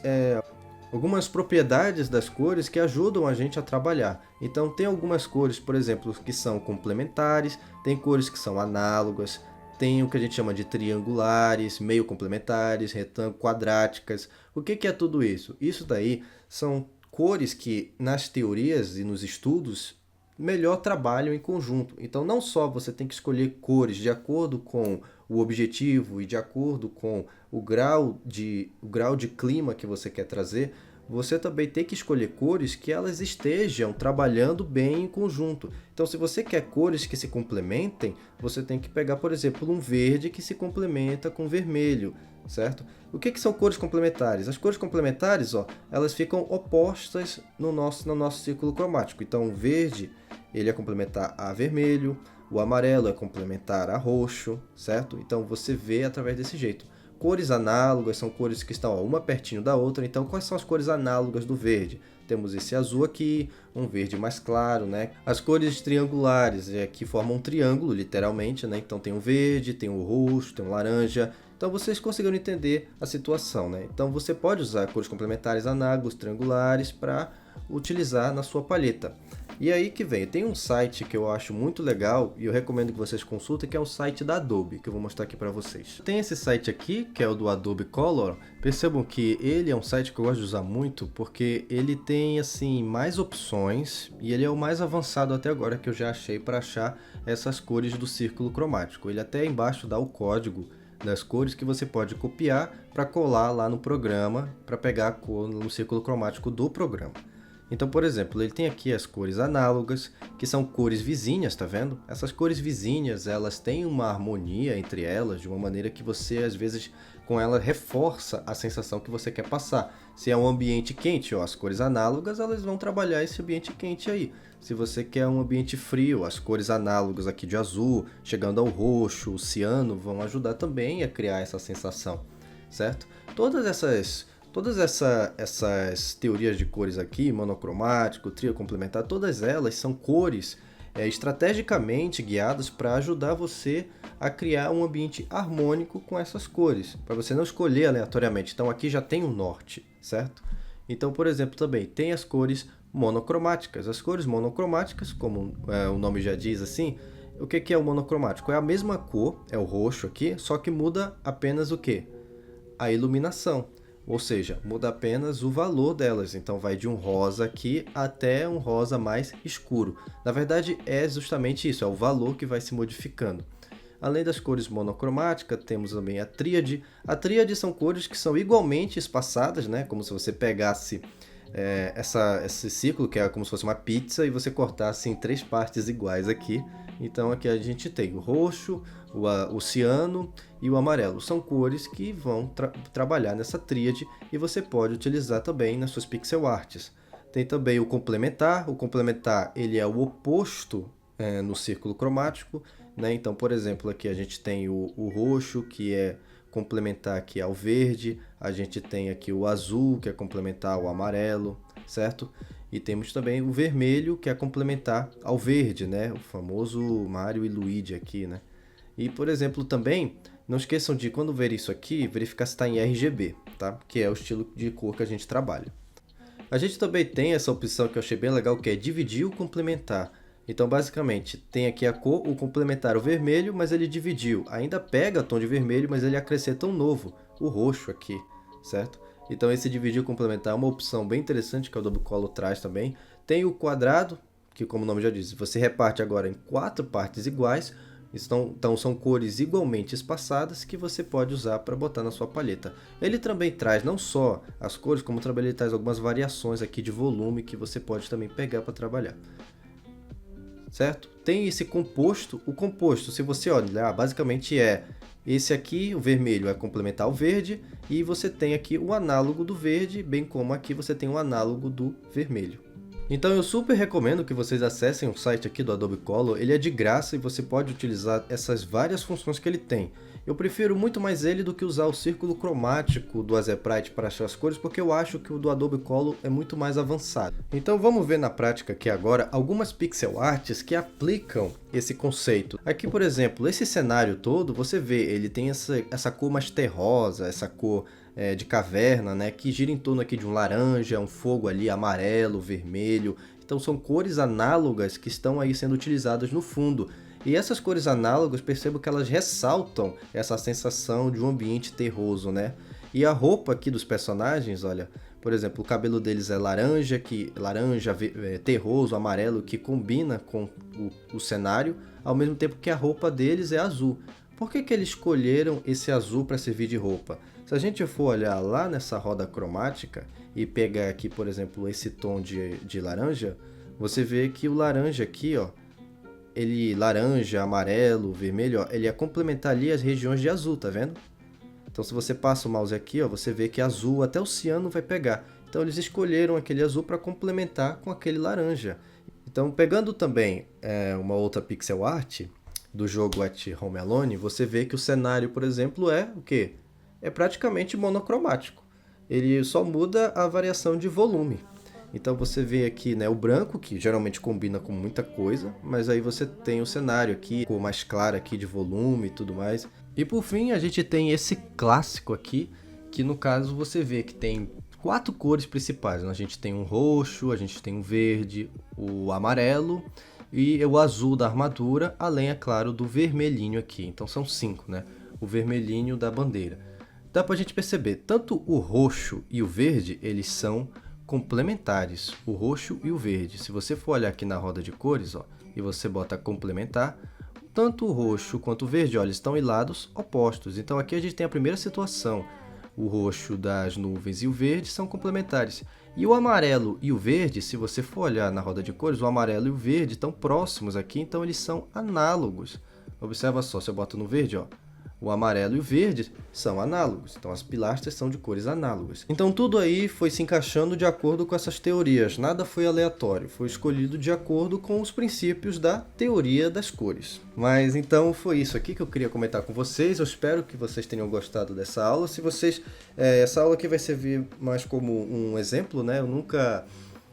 propriedades das cores que ajudam a gente a trabalhar. Então tem algumas cores, por exemplo, que são complementares, tem cores que são análogas, tem o que a gente chama de triangulares, meio complementares, retângulos, quadráticas. O que é tudo isso? Isso daí são cores que nas teorias e nos estudos melhor trabalham em conjunto. Então não só você tem que escolher cores de acordo com o objetivo e de acordo com o grau de clima que você quer trazer, você também tem que escolher cores que elas estejam trabalhando bem em conjunto. Então se você quer cores que se complementem, você tem que pegar, por exemplo, um verde que se complementa com vermelho, certo? O que são cores complementares? As cores complementares, ó, elas ficam opostas no nosso círculo cromático. Então o verde ele é complementar a vermelho, o amarelo é complementar a roxo, certo? Então você vê através desse jeito. Cores análogas são cores que estão uma pertinho da outra, então quais são as cores análogas do verde? Temos esse azul aqui, um verde mais claro, né? As cores triangulares que formam um triângulo, literalmente, né? Então tem o verde, tem o roxo, tem o laranja. Então vocês conseguiram entender a situação, né? Então você pode usar cores complementares análogas, triangulares, para utilizar na sua palheta. E aí que vem, tem um site que eu acho muito legal e eu recomendo que vocês consultem, que é o site da Adobe, que eu vou mostrar aqui para vocês. Tem esse site aqui, que é o do Adobe Color. Percebam que ele é um site que eu gosto de usar muito, porque ele tem assim mais opções e ele é o mais avançado até agora que eu já achei para achar essas cores do círculo cromático. Ele até embaixo dá o código das cores que você pode copiar para colar lá no programa, para pegar a cor no círculo cromático do programa. Então, por exemplo, ele tem aqui as cores análogas, que são cores vizinhas, tá vendo? Essas cores vizinhas, elas têm uma harmonia entre elas, de uma maneira que você, às vezes, com ela, reforça a sensação que você quer passar. Se é um ambiente quente, ó, as cores análogas, elas vão trabalhar esse ambiente quente aí. Se você quer um ambiente frio, as cores análogas aqui de azul, chegando ao roxo, o ciano, vão ajudar também a criar essa sensação, certo? Todas essas teorias de cores aqui, monocromático, trio complementar, todas elas são cores estrategicamente guiadas para ajudar você a criar um ambiente harmônico com essas cores, para você não escolher aleatoriamente. Então aqui já tem o norte, certo? Então, por exemplo, também tem as cores monocromáticas. As cores monocromáticas, como o nome já diz assim, o que é o monocromático? É a mesma cor, é o roxo aqui, só que muda apenas o quê? A iluminação. Ou seja, muda apenas o valor delas, então vai de um rosa aqui até um rosa mais escuro. Na verdade é justamente isso, é o valor que vai se modificando. Além das cores monocromáticas, temos também a tríade. A tríade são cores que são igualmente espaçadas, né? Como se você pegasse esse círculo, que é como se fosse uma pizza, e você cortasse em 3 partes iguais aqui. Então aqui a gente tem o roxo, o ciano e o amarelo. São cores que vão trabalhar nessa tríade e você pode utilizar também nas suas pixel arts. Tem também o complementar. O complementar ele é o oposto no círculo cromático, né? Então, por exemplo, aqui a gente tem o roxo, que é complementar aqui ao verde. A gente tem aqui o azul, que é complementar ao amarelo, certo? E temos também o vermelho, que é complementar ao verde, né? O famoso Mario e Luigi aqui, né? E, por exemplo, também, não esqueçam de, quando ver isso aqui, verificar se está em RGB, tá? Que é o estilo de cor que a gente trabalha. A gente também tem essa opção que eu achei bem legal, que é dividir o complementar. Então, basicamente, tem aqui a cor, o complementar, o vermelho, mas ele dividiu. Ainda pega tom de vermelho, mas ele acrescenta um novo, o roxo aqui, certo? Então esse dividir complementar é uma opção bem interessante que o Adobe Color traz também. Tem o quadrado, que como o nome já diz, você reparte agora em 4 partes iguais. Então são cores igualmente espaçadas que você pode usar para botar na sua palheta. Ele também traz não só as cores, como também ele traz algumas variações aqui de volume que você pode também pegar para trabalhar. Certo? Tem esse composto. O composto, se você olhar, basicamente é esse aqui, o vermelho é complementar ao verde, e você tem aqui o análogo do verde, bem como aqui você tem o análogo do vermelho. Então eu super recomendo que vocês acessem o site aqui do Adobe Color, ele é de graça e você pode utilizar essas várias funções que ele tem. Eu prefiro muito mais ele do que usar o círculo cromático do Azeprite para achar as cores, porque eu acho que o do Adobe Color é muito mais avançado. Então vamos ver na prática aqui agora algumas pixel arts que aplicam esse conceito. Aqui, por exemplo, esse cenário todo, você vê, ele tem essa cor mais terrosa, essa cor de caverna, né, que gira em torno aqui de um laranja, um fogo ali amarelo, vermelho. Então são cores análogas que estão aí sendo utilizadas no fundo. E essas cores análogas, percebo que elas ressaltam essa sensação de um ambiente terroso, né? E a roupa aqui dos personagens, olha, por exemplo, o cabelo deles é laranja, terroso, amarelo, que combina com o cenário, ao mesmo tempo que a roupa deles é azul. Por que eles escolheram esse azul para servir de roupa? Se a gente for olhar lá nessa roda cromática e pegar aqui, por exemplo, esse tom de laranja, você vê que o laranja aqui, ó, ele laranja, amarelo, vermelho, ó, ele é complementar ali as regiões de azul, tá vendo? Então se você passa o mouse aqui, ó, você vê que azul até o ciano vai pegar. Então eles escolheram aquele azul para complementar com aquele laranja. Então pegando também uma outra pixel art, do jogo At Home Alone, você vê que o cenário, por exemplo, é o quê? É praticamente monocromático. Ele só muda a variação de volume. Então você vê aqui, né, o branco, que geralmente combina com muita coisa, mas aí você tem o cenário aqui, com mais claro aqui de volume e tudo mais. E por fim, a gente tem esse clássico aqui, que no caso você vê que tem 4 cores principais. A gente tem um roxo, a gente tem um verde, o amarelo e o azul da armadura, além, é claro, do vermelhinho aqui. Então são 5, né? O vermelhinho da bandeira. Dá pra gente perceber, tanto o roxo e o verde, eles são complementares, o roxo e o verde. Se você for olhar aqui na roda de cores, ó, e você bota complementar, tanto o roxo quanto o verde, ó, eles estão em lados opostos. Então aqui a gente tem a primeira situação. O roxo das nuvens e o verde são complementares. E o amarelo e o verde, se você for olhar na roda de cores, o amarelo e o verde estão próximos aqui, então eles são análogos. Observa só, se eu boto no verde, ó, o amarelo e o verde são análogos, então as pilastras são de cores análogas. Então tudo aí foi se encaixando de acordo com essas teorias, nada foi aleatório, foi escolhido de acordo com os princípios da teoria das cores. Mas então foi isso aqui que eu queria comentar com vocês, eu espero que vocês tenham gostado dessa aula. Se vocês, essa aula aqui vai servir mais como um exemplo, né?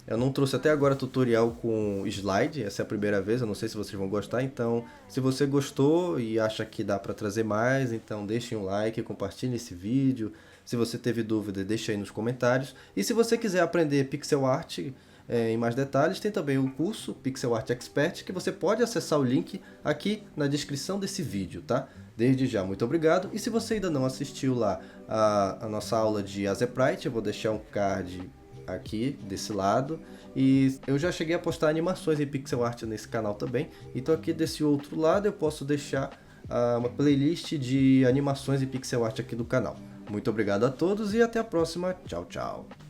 Eu não trouxe até agora tutorial com slide, essa é a primeira vez, eu não sei se vocês vão gostar, então se você gostou e acha que dá para trazer mais, então deixem um like, compartilhe esse vídeo. Se você teve dúvida, deixa aí nos comentários. E se você quiser aprender pixel art em mais detalhes, tem também o curso Pixel Art Expert, que você pode acessar o link aqui na descrição desse vídeo, tá? Desde já, muito obrigado. E se você ainda não assistiu lá a nossa aula de Azeprite, eu vou deixar um card aqui desse lado, e eu já cheguei a postar animações em pixel art nesse canal também, então aqui desse outro lado eu posso deixar uma playlist de animações em pixel art aqui do canal. Muito obrigado a todos e até a próxima, tchau, tchau!